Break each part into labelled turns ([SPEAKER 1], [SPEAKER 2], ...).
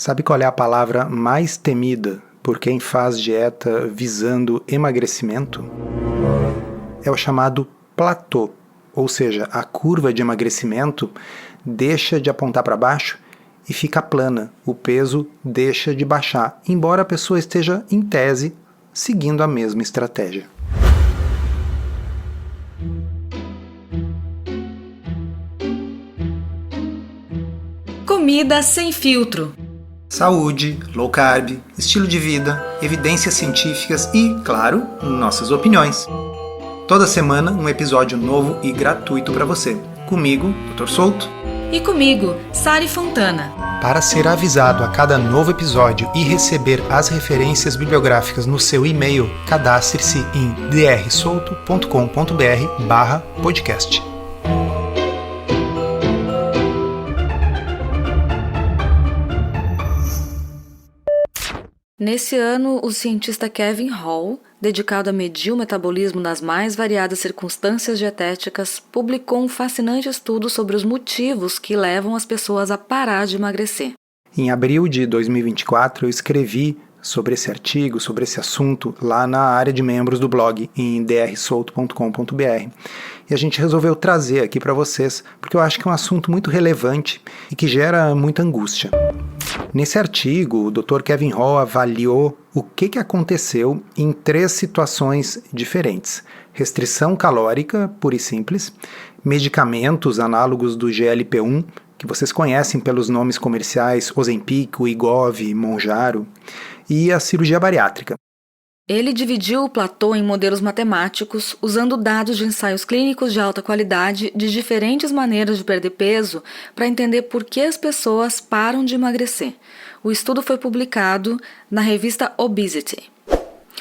[SPEAKER 1] Sabe qual é a palavra mais temida por quem faz dieta visando emagrecimento? É o chamado platô, ou seja, a curva de emagrecimento deixa de apontar para baixo e fica plana, o peso deixa de baixar, embora a pessoa esteja, em tese, seguindo a mesma estratégia.
[SPEAKER 2] Comida sem filtro.
[SPEAKER 1] Saúde, low carb, estilo de vida, evidências científicas e, claro, nossas opiniões. Toda semana um episódio novo e gratuito para você. Comigo, Dr. Souto.
[SPEAKER 2] E comigo, Sari Fontana.
[SPEAKER 1] Para ser avisado a cada novo episódio e receber as referências bibliográficas no seu e-mail, cadastre-se em drsolto.com.br/podcast.
[SPEAKER 2] Nesse ano, o cientista Kevin Hall, dedicado a medir o metabolismo nas mais variadas circunstâncias dietéticas, publicou um fascinante estudo sobre os motivos que levam as pessoas a parar de emagrecer.
[SPEAKER 1] Em abril de 2024, eu escrevi sobre esse artigo, sobre esse assunto, lá na área de membros do blog, em drsolto.com.br. E a gente resolveu trazer aqui para vocês, porque eu acho que é um assunto muito relevante e que gera muita angústia. Nesse artigo, o Dr. Kevin Hall avaliou o que aconteceu em 3 situações diferentes. Restrição calórica, pura e simples, medicamentos análogos do GLP-1, que vocês conhecem pelos nomes comerciais Ozempic, Wegovy, Mounjaro, e a cirurgia bariátrica.
[SPEAKER 2] Ele dividiu o platô em modelos matemáticos, usando dados de ensaios clínicos de alta qualidade de diferentes maneiras de perder peso para entender por que as pessoas param de emagrecer. O estudo foi publicado na revista Obesity.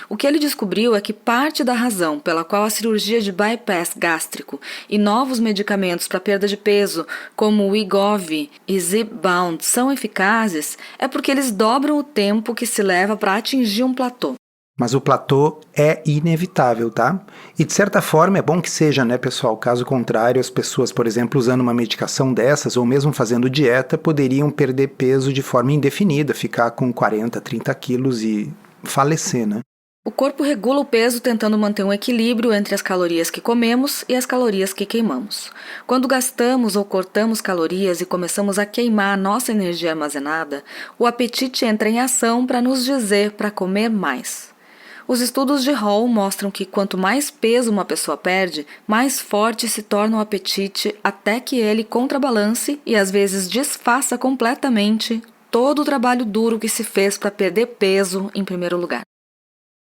[SPEAKER 2] O que ele descobriu é que parte da razão pela qual a cirurgia de bypass gástrico e novos medicamentos para perda de peso, como o Wegovy e Zepbound, são eficazes é porque eles dobram o tempo que se leva para atingir um platô.
[SPEAKER 1] Mas o platô é inevitável, tá? E de certa forma é bom que seja, né, pessoal? Caso contrário, as pessoas, por exemplo, usando uma medicação dessas ou mesmo fazendo dieta, poderiam perder peso de forma indefinida, ficar com 40, 30 quilos e falecer, né?
[SPEAKER 2] O corpo regula o peso tentando manter um equilíbrio entre as calorias que comemos e as calorias que queimamos. Quando gastamos ou cortamos calorias e começamos a queimar a nossa energia armazenada, o apetite entra em ação para nos dizer para comer mais. Os estudos de Hall mostram que quanto mais peso uma pessoa perde, mais forte se torna o apetite até que ele contrabalance e às vezes desfaça completamente todo o trabalho duro que se fez para perder peso em primeiro lugar.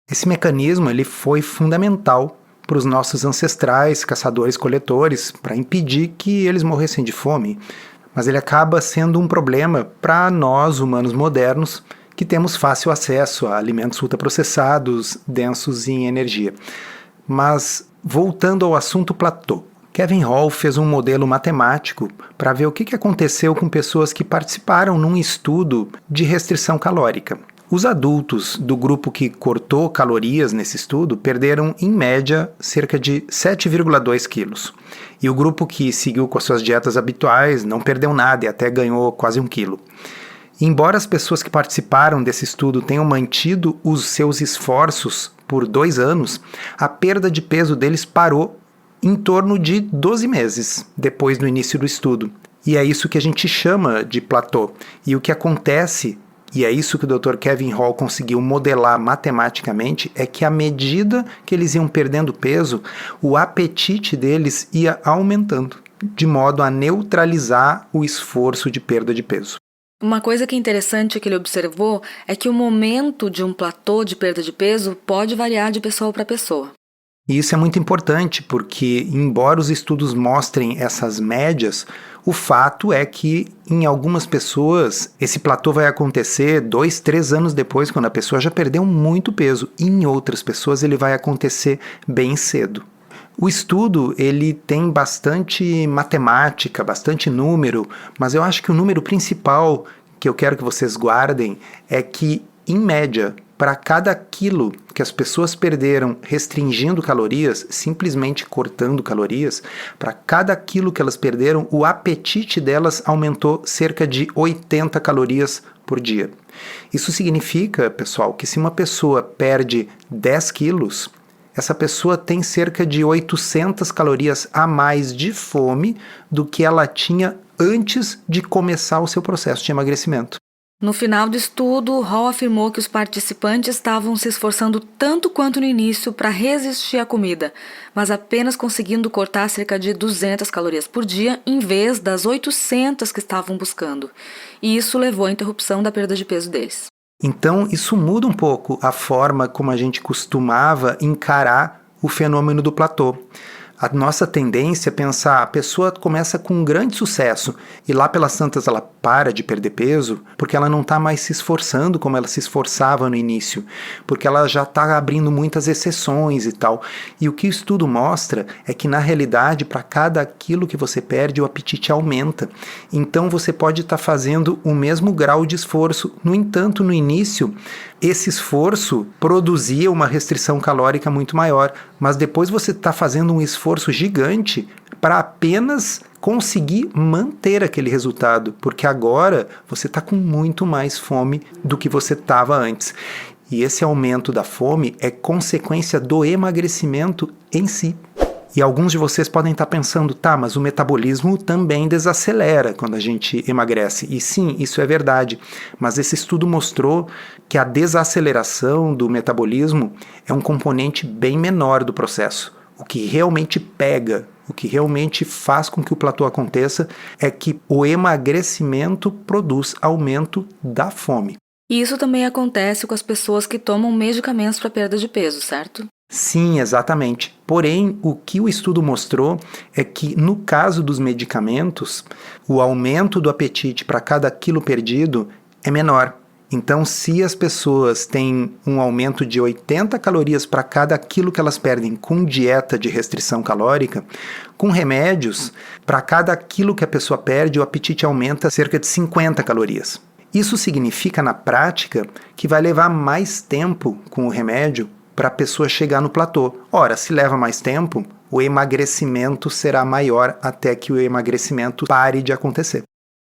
[SPEAKER 1] Esse mecanismo ele foi fundamental para os nossos ancestrais, caçadores-coletores, para impedir que eles morressem de fome, mas ele acaba sendo um problema para nós, humanos modernos, que temos fácil acesso a alimentos ultraprocessados, densos em energia. Mas, voltando ao assunto platô, Kevin Hall fez um modelo matemático para ver o que aconteceu com pessoas que participaram num estudo de restrição calórica. Os adultos do grupo que cortou calorias nesse estudo perderam, em média, cerca de 7,2 quilos. E o grupo que seguiu com as suas dietas habituais não perdeu nada e até ganhou quase 1 quilo. Embora as pessoas que participaram desse estudo tenham mantido os seus esforços por 2 anos, a perda de peso deles parou em torno de 12 meses depois do início do estudo. E é isso que a gente chama de platô. E o que acontece, e é isso que o Dr. Kevin Hall conseguiu modelar matematicamente, é que à medida que eles iam perdendo peso, o apetite deles ia aumentando, de modo a neutralizar o esforço de perda de peso.
[SPEAKER 2] Uma coisa que é interessante que ele observou é que o momento de um platô de perda de peso pode variar de pessoa para pessoa.
[SPEAKER 1] E isso é muito importante porque, embora os estudos mostrem essas médias, o fato é que em algumas pessoas esse platô vai acontecer 2, 3 anos depois, quando a pessoa já perdeu muito peso. E em outras pessoas ele vai acontecer bem cedo. O estudo ele tem bastante matemática, bastante número, mas eu acho que o número principal que eu quero que vocês guardem é que, em média, para cada quilo que as pessoas perderam restringindo calorias, simplesmente cortando calorias, para cada quilo que elas perderam, o apetite delas aumentou cerca de 80 calorias por dia. Isso significa, pessoal, que se uma pessoa perde 10 quilos, essa pessoa tem cerca de 800 calorias a mais de fome do que ela tinha antes de começar o seu processo de emagrecimento.
[SPEAKER 2] No final do estudo, Hall afirmou que os participantes estavam se esforçando tanto quanto no início para resistir à comida, mas apenas conseguindo cortar cerca de 200 calorias por dia em vez das 800 que estavam buscando. E isso levou à interrupção da perda de peso deles.
[SPEAKER 1] Então, isso muda um pouco a forma como a gente costumava encarar o fenômeno do platô. A nossa tendência é pensar, a pessoa começa com um grande sucesso e lá pelas tantas ela para de perder peso porque ela não está mais se esforçando como ela se esforçava no início, porque ela já está abrindo muitas exceções e tal. E o que o estudo mostra é que na realidade para cada quilo que você perde o apetite aumenta. Então você pode estar fazendo o mesmo grau de esforço. No entanto, no início, esse esforço produzia uma restrição calórica muito maior, mas depois você está fazendo um esforço gigante para apenas conseguir manter aquele resultado, porque agora você está com muito mais fome do que você estava antes. E esse aumento da fome é consequência do emagrecimento em si. E alguns de vocês podem estar pensando, tá, mas o metabolismo também desacelera quando a gente emagrece. E sim, isso é verdade. Mas esse estudo mostrou que a desaceleração do metabolismo é um componente bem menor do processo. O que realmente pega, o que realmente faz com que o platô aconteça é que o emagrecimento produz aumento da fome.
[SPEAKER 2] E isso também acontece com as pessoas que tomam medicamentos para perda de peso, certo?
[SPEAKER 1] Sim, exatamente. Porém, o que o estudo mostrou é que, no caso dos medicamentos, o aumento do apetite para cada quilo perdido é menor. Então, se as pessoas têm um aumento de 80 calorias para cada quilo que elas perdem com dieta de restrição calórica, com remédios, para cada quilo que a pessoa perde, o apetite aumenta cerca de 50 calorias. Isso significa, na prática, que vai levar mais tempo com o remédio para a pessoa chegar no platô. Ora, se leva mais tempo, o emagrecimento será maior até que o emagrecimento pare de acontecer.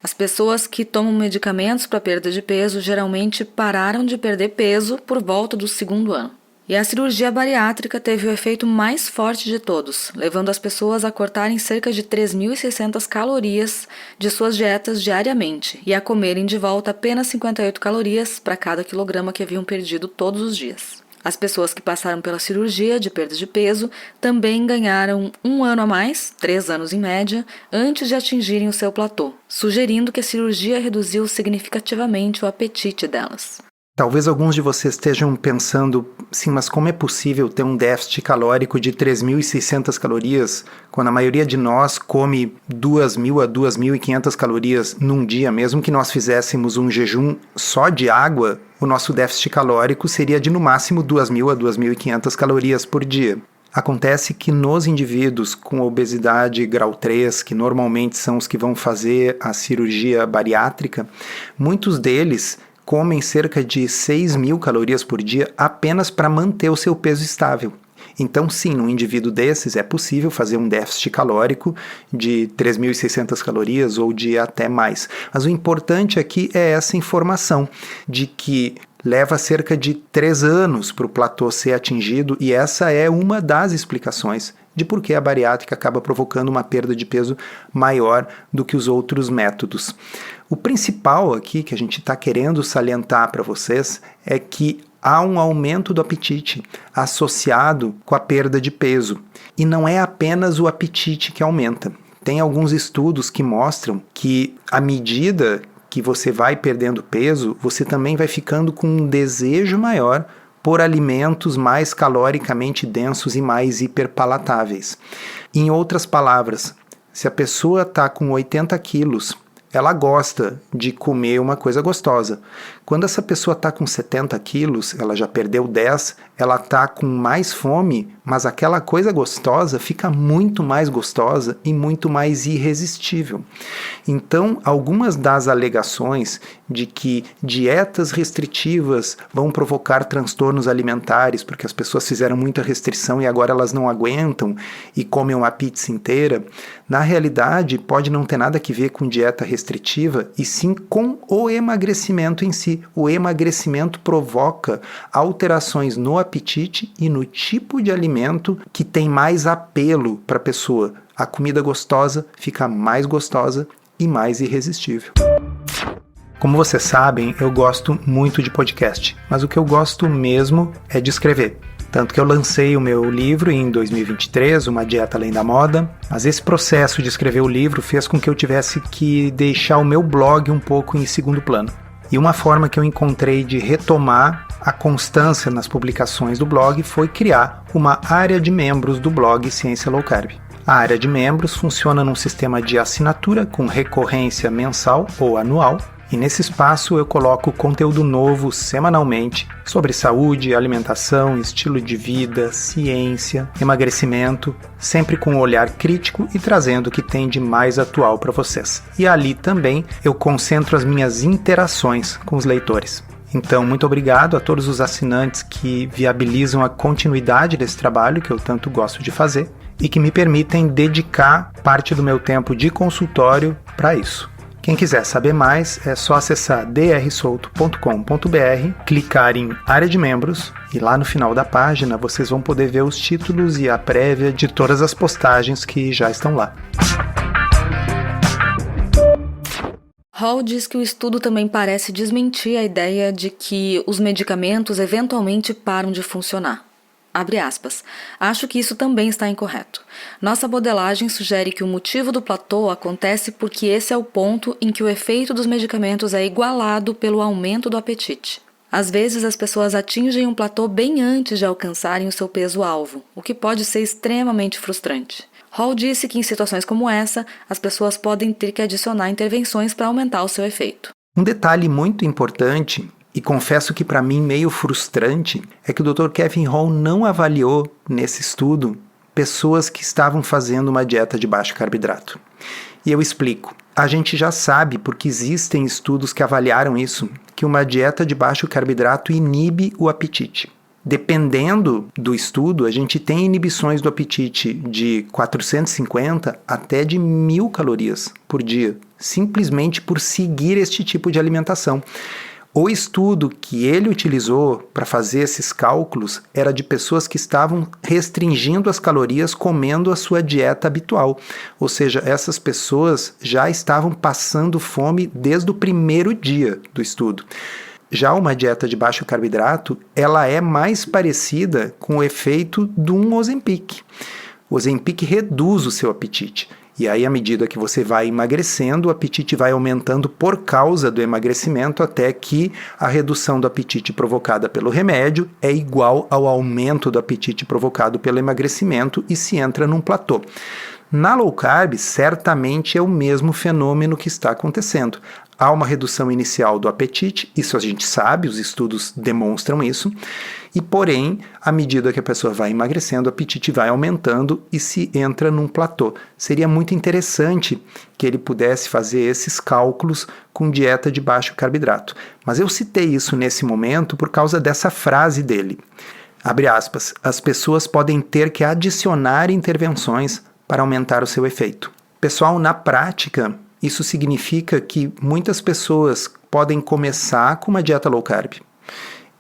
[SPEAKER 2] As pessoas que tomam medicamentos para perda de peso geralmente pararam de perder peso por volta do 2º ano. E a cirurgia bariátrica teve o efeito mais forte de todos, levando as pessoas a cortarem cerca de 3.600 calorias de suas dietas diariamente e a comerem de volta apenas 58 calorias para cada quilograma que haviam perdido todos os dias. As pessoas que passaram pela cirurgia de perda de peso também ganharam 1 ano a mais, 3 anos em média, antes de atingirem o seu platô, sugerindo que a cirurgia reduziu significativamente o apetite delas.
[SPEAKER 1] Talvez alguns de vocês estejam pensando, sim, mas como é possível ter um déficit calórico de 3.600 calorias, quando a maioria de nós come 2.000 a 2.500 calorias num dia, mesmo que nós fizéssemos um jejum só de água, o nosso déficit calórico seria de no máximo 2.000 a 2.500 calorias por dia. Acontece que nos indivíduos com obesidade grau 3, que normalmente são os que vão fazer a cirurgia bariátrica, muitos deles comem cerca de 6.000 calorias por dia apenas para manter o seu peso estável. Então, sim, num indivíduo desses é possível fazer um déficit calórico de 3.600 calorias ou de até mais. Mas o importante aqui é essa informação de que leva cerca de 3 anos para o platô ser atingido, e essa é uma das explicações de por que a bariátrica acaba provocando uma perda de peso maior do que os outros métodos. O principal aqui que a gente está querendo salientar para vocês é que há um aumento do apetite associado com a perda de peso. E não é apenas o apetite que aumenta. Tem alguns estudos que mostram que à medida que você vai perdendo peso, você também vai ficando com um desejo maior por alimentos mais caloricamente densos e mais hiperpalatáveis. Em outras palavras, se a pessoa está com 80 quilos, ela gosta de comer uma coisa gostosa. Quando essa pessoa está com 70 quilos, ela já perdeu 10, ela está com mais fome, mas aquela coisa gostosa fica muito mais gostosa e muito mais irresistível. Então, algumas das alegações de que dietas restritivas vão provocar transtornos alimentares, porque as pessoas fizeram muita restrição e agora elas não aguentam e comem uma pizza inteira, na realidade pode não ter nada a ver com dieta restritiva, e sim com o emagrecimento em si. O emagrecimento provoca alterações no apetite e no tipo de alimento que tem mais apelo para a pessoa. A comida gostosa fica mais gostosa e mais irresistível. Como vocês sabem, eu gosto muito de podcast, mas o que eu gosto mesmo é de escrever. Tanto que eu lancei o meu livro em 2023, Uma Dieta Além da Moda, mas esse processo de escrever o livro fez com que eu tivesse que deixar o meu blog um pouco em segundo plano. E uma forma que eu encontrei de retomar a constância nas publicações do blog foi criar uma área de membros do blog Ciência Low Carb. A área de membros funciona num sistema de assinatura com recorrência mensal ou anual, e nesse espaço eu coloco conteúdo novo semanalmente sobre saúde, alimentação, estilo de vida, ciência, emagrecimento, sempre com um olhar crítico e trazendo o que tem de mais atual para vocês. E ali também eu concentro as minhas interações com os leitores. Então, muito obrigado a todos os assinantes que viabilizam a continuidade desse trabalho que eu tanto gosto de fazer e que me permitem dedicar parte do meu tempo de consultório para isso. Quem quiser saber mais é só acessar drsolto.com.br, clicar em área de membros e lá no final da página vocês vão poder ver os títulos e a prévia de todas as postagens que já estão lá.
[SPEAKER 2] Hall diz que o estudo também parece desmentir a ideia de que os medicamentos eventualmente param de funcionar. Abre aspas. Acho que isso também está incorreto. Nossa modelagem sugere que o motivo do platô acontece porque esse é o ponto em que o efeito dos medicamentos é igualado pelo aumento do apetite. Às vezes as pessoas atingem um platô bem antes de alcançarem o seu peso-alvo, o que pode ser extremamente frustrante. Hall disse que em situações como essa, as pessoas podem ter que adicionar intervenções para aumentar o seu efeito.
[SPEAKER 1] Um detalhe muito importante, e confesso que para mim meio frustrante, é que o Dr. Kevin Hall não avaliou nesse estudo pessoas que estavam fazendo uma dieta de baixo carboidrato. E eu explico. A gente já sabe, porque existem estudos que avaliaram isso, que uma dieta de baixo carboidrato inibe o apetite. Dependendo do estudo, a gente tem inibições do apetite de 450 até de 1.000 calorias por dia, simplesmente por seguir este tipo de alimentação. O estudo que ele utilizou para fazer esses cálculos era de pessoas que estavam restringindo as calorias comendo a sua dieta habitual. Ou seja, essas pessoas já estavam passando fome desde o primeiro dia do estudo. Já uma dieta de baixo carboidrato, ela é mais parecida com o efeito de um Ozempic. O Ozempic reduz o seu apetite. E aí, à medida que você vai emagrecendo, o apetite vai aumentando por causa do emagrecimento, até que a redução do apetite provocada pelo remédio é igual ao aumento do apetite provocado pelo emagrecimento e se entra num platô. Na low carb, certamente é o mesmo fenômeno que está acontecendo. Há uma redução inicial do apetite, isso a gente sabe, os estudos demonstram isso, e porém, à medida que a pessoa vai emagrecendo, o apetite vai aumentando e se entra num platô. Seria muito interessante que ele pudesse fazer esses cálculos com dieta de baixo carboidrato. Mas eu citei isso nesse momento por causa dessa frase dele. Abre aspas, as pessoas podem ter que adicionar intervenções para aumentar o seu efeito. Pessoal, na prática, isso significa que muitas pessoas podem começar com uma dieta low carb.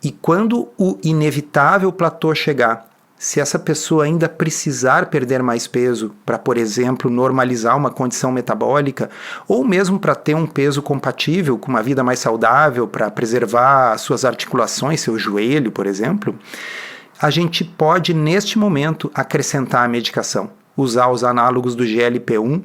[SPEAKER 1] E quando o inevitável platô chegar, se essa pessoa ainda precisar perder mais peso para, por exemplo, normalizar uma condição metabólica, ou mesmo para ter um peso compatível com uma vida mais saudável, para preservar suas articulações, seu joelho, por exemplo, a gente pode, neste momento, acrescentar a medicação, usar os análogos do GLP-1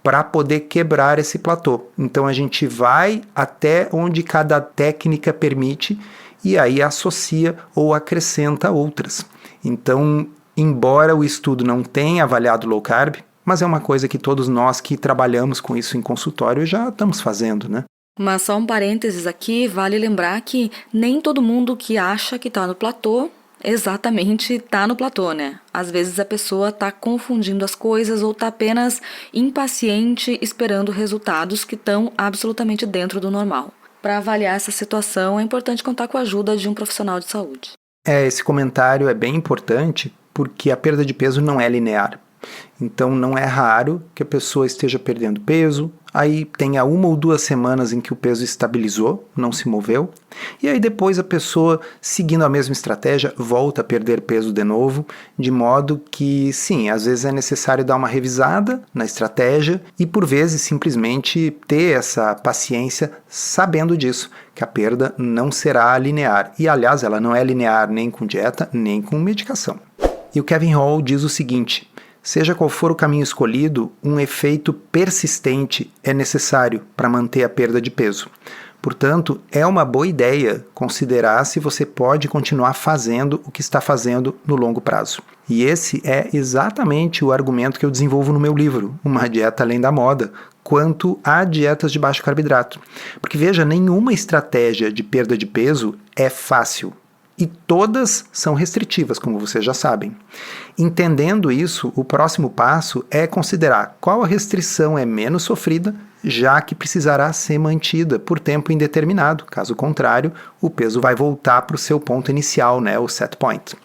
[SPEAKER 1] para poder quebrar esse platô. Então a gente vai até onde cada técnica permite e aí associa ou acrescenta outras. Então, embora o estudo não tenha avaliado low carb, mas é uma coisa que todos nós que trabalhamos com isso em consultório já estamos fazendo, né?
[SPEAKER 2] Mas só um parênteses aqui, vale lembrar que nem todo mundo que acha que está no platô exatamente tá no platô, né? Às vezes a pessoa tá confundindo as coisas ou tá apenas impaciente esperando resultados que estão absolutamente dentro do normal. Para avaliar essa situação, é importante contar com a ajuda de um profissional de saúde.
[SPEAKER 1] Esse comentário é bem importante porque a perda de peso não é linear. Então não é raro que a pessoa esteja perdendo peso, aí tenha 1 ou 2 semanas em que o peso estabilizou, não se moveu, e aí depois a pessoa, seguindo a mesma estratégia, volta a perder peso de novo, de modo que, sim, às vezes é necessário dar uma revisada na estratégia e por vezes simplesmente ter essa paciência sabendo disso, que a perda não será linear. E aliás, ela não é linear nem com dieta, nem com medicação. E o Kevin Hall diz o seguinte: seja qual for o caminho escolhido, um efeito persistente é necessário para manter a perda de peso. Portanto, é uma boa ideia considerar se você pode continuar fazendo o que está fazendo no longo prazo. E esse é exatamente o argumento que eu desenvolvo no meu livro, Uma Dieta Além da Moda, quanto a dietas de baixo carboidrato. Porque veja, nenhuma estratégia de perda de peso é fácil. E todas são restritivas, como vocês já sabem. Entendendo isso, o próximo passo é considerar qual a restrição é menos sofrida, já que precisará ser mantida por tempo indeterminado. Caso contrário, o peso vai voltar para o seu ponto inicial, né, o set point.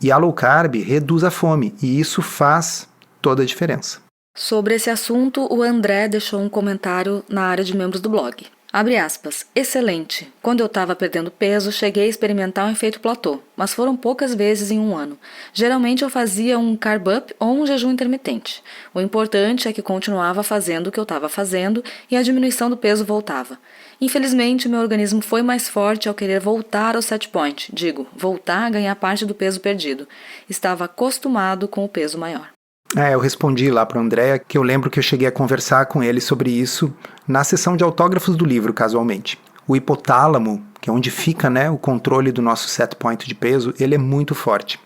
[SPEAKER 1] E a low carb reduz a fome, e isso faz toda a diferença.
[SPEAKER 2] Sobre esse assunto, o André deixou um comentário na área de membros do blog. Abre aspas, excelente. Quando eu estava perdendo peso, cheguei a experimentar um efeito platô, mas foram poucas vezes em um ano. Geralmente eu fazia um carb up ou um jejum intermitente. O importante é que continuava fazendo o que eu estava fazendo e a diminuição do peso voltava. Infelizmente, meu organismo foi mais forte ao querer voltar ao set point, voltar a ganhar parte do peso perdido. Estava acostumado com o peso maior.
[SPEAKER 1] Eu respondi lá para o André, que eu lembro que eu cheguei a conversar com ele sobre isso na sessão de autógrafos do livro, casualmente. O hipotálamo, que é onde fica, né, o controle do nosso set point de peso, ele é muito forte.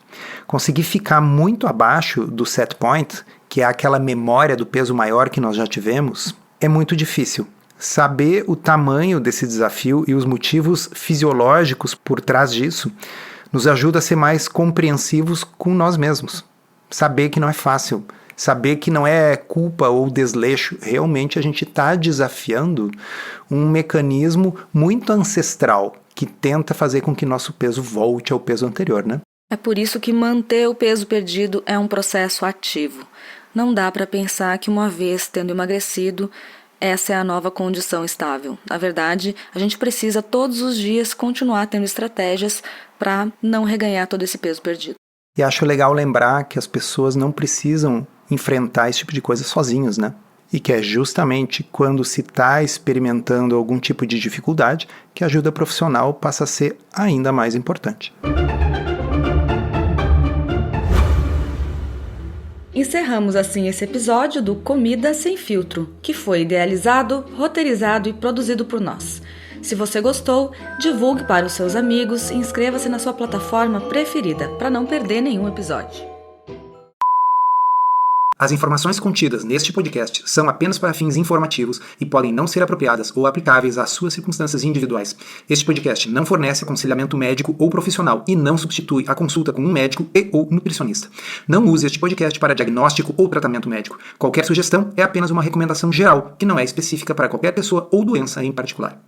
[SPEAKER 1] Conseguir ficar muito abaixo do set point, que é aquela memória do peso maior que nós já tivemos, é muito difícil. Saber o tamanho desse desafio e os motivos fisiológicos por trás disso nos ajuda a ser mais compreensivos com nós mesmos. Saber que não é fácil, saber que não é culpa ou desleixo, realmente a gente está desafiando um mecanismo muito ancestral que tenta fazer com que nosso peso volte ao peso anterior, né?
[SPEAKER 2] É por isso que manter o peso perdido é um processo ativo. Não dá para pensar que uma vez tendo emagrecido, essa é a nova condição estável. Na verdade, a gente precisa todos os dias continuar tendo estratégias para não reganhar todo esse peso perdido.
[SPEAKER 1] E acho legal lembrar que as pessoas não precisam enfrentar esse tipo de coisa sozinhos, né? E que é justamente quando se está experimentando algum tipo de dificuldade que a ajuda profissional passa a ser ainda mais importante.
[SPEAKER 2] Encerramos assim esse episódio do Comida Sem Filtro, que foi idealizado, roteirizado e produzido por nós. Se você gostou, divulgue para os seus amigos e inscreva-se na sua plataforma preferida para não perder nenhum episódio.
[SPEAKER 1] As informações contidas neste podcast são apenas para fins informativos e podem não ser apropriadas ou aplicáveis às suas circunstâncias individuais. Este podcast não fornece aconselhamento médico ou profissional e não substitui a consulta com um médico e/ou nutricionista. Não use este podcast para diagnóstico ou tratamento médico. Qualquer sugestão é apenas uma recomendação geral, que não é específica para qualquer pessoa ou doença em particular.